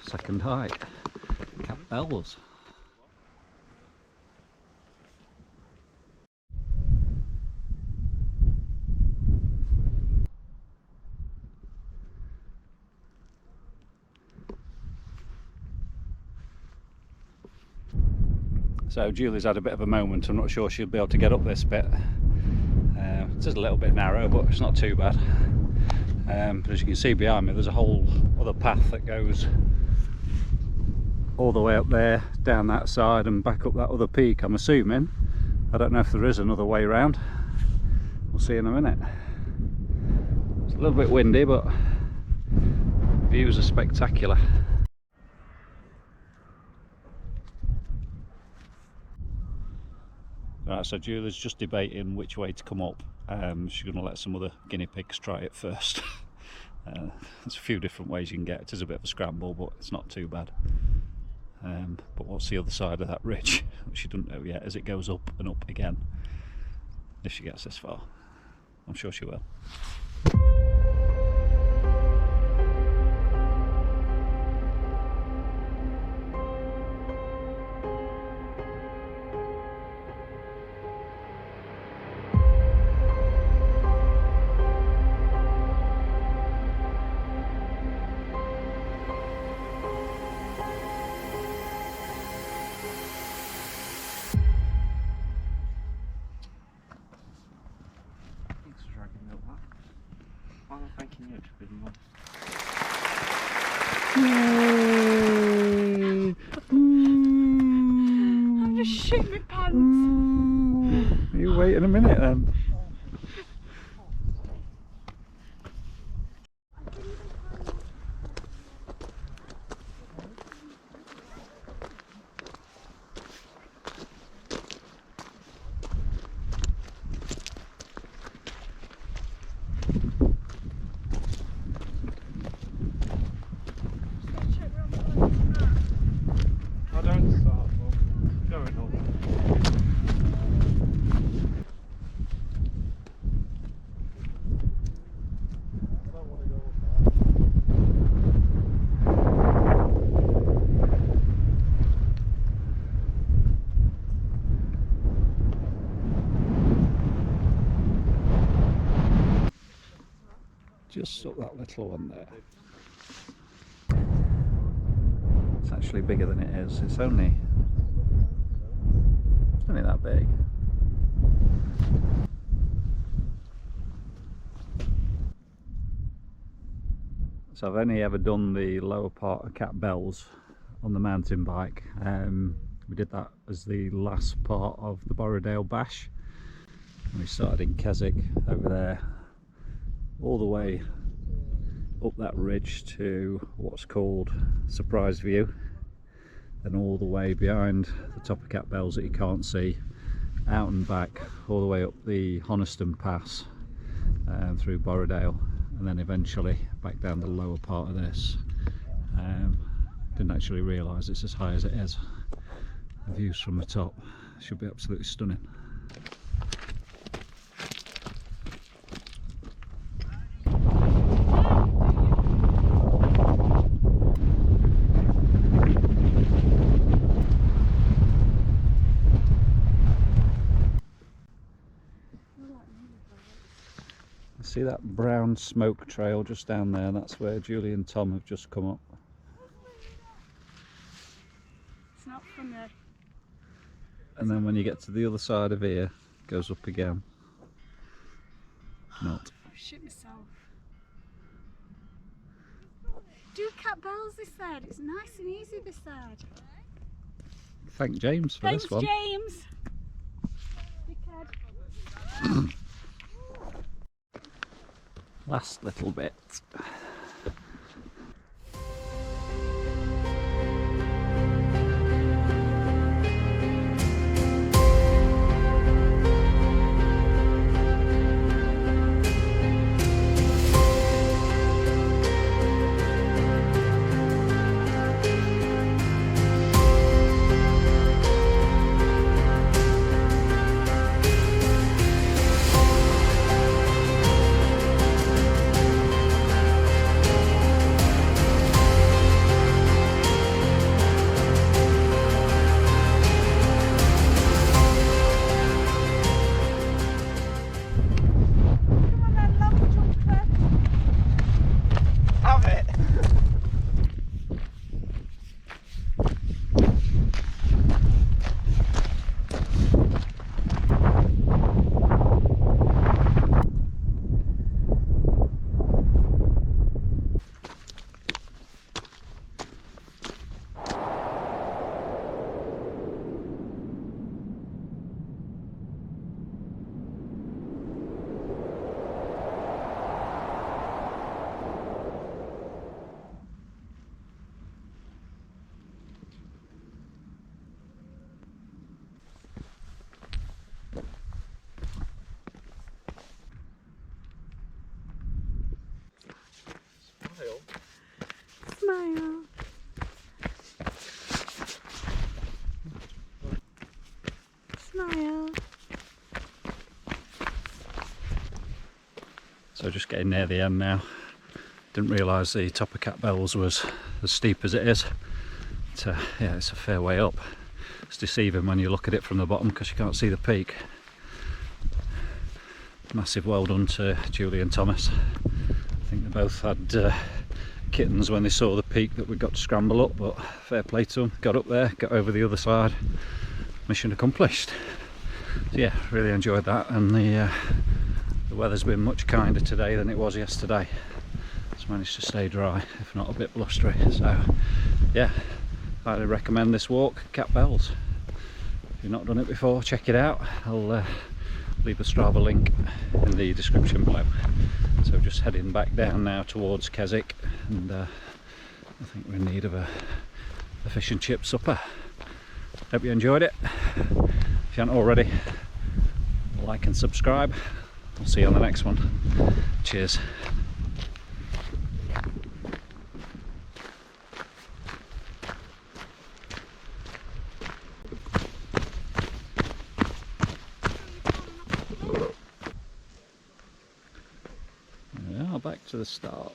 Second hike, Catbells. So Julie's had a bit of a moment. I'm not sure she'll be able to get up this bit. It's just a little bit narrow, but it's not too bad. But as you can see behind me, there's a whole other path that goes all the way up there, down that side and back up that other peak, I'm assuming. I don't know if there is another way round. We'll see in a minute. It's a little bit windy, but views are spectacular. Right, so Julie's just debating which way to come up. She's going to let some other guinea pigs try it first. There's a few different ways you can get it. It is a bit of a scramble, but it's not too bad. But what's the other side of that ridge, which she doesn't know yet, as it goes up and up again, if she gets this far. I'm sure she will. I'm just shitting my pants. You wait in a minute then. Just up that little one there. It's actually bigger than it is. It's only that big. So I've only ever done the lower part of Catbells on the mountain bike. We did that as the last part of the Borrowdale Bash. And we started in Keswick over there, all the way up that ridge to what's called Surprise View, then all the way behind the top of Catbells that you can't see, out and back all the way up the Honeston Pass through Borrowdale, and then eventually back down the lower part of this. Didn't actually realise it's as high as it is. The views from the top should be absolutely stunning. See that brown smoke trail just down there? That's where Julie and Tom have just come up. It's not for me. And then when you get to the other side of here, it goes up again. Not. I've shit myself. Do Catbells this side. It's nice and easy this side. Thank James for Thanks, this one. James. Dickhead. Last little bit. Smile. Smile. So just getting near the end now. Didn't realise the top of Catbells was as steep as it is. Yeah, it's a fair way up. It's deceiving when you look at it from the bottom because you can't see the peak. Massive well done to Julie and Thomas. I think they both had kittens when they saw the peak that we got to scramble up, but fair play to them. Got up there, got over the other side. Mission accomplished. So yeah, really enjoyed that, and the weather's been much kinder today than it was yesterday. It's managed to stay dry, if not a bit blustery. So yeah, highly recommend this walk, Catbells. If you've not done it before, check it out. I'll leave a Strava link in the description below. So just heading back down now towards Keswick, and I think we're in need of a fish and chip supper. Hope you enjoyed it. If you haven't already, like and subscribe. I'll see you on the next one. Cheers. Yeah, back to the start.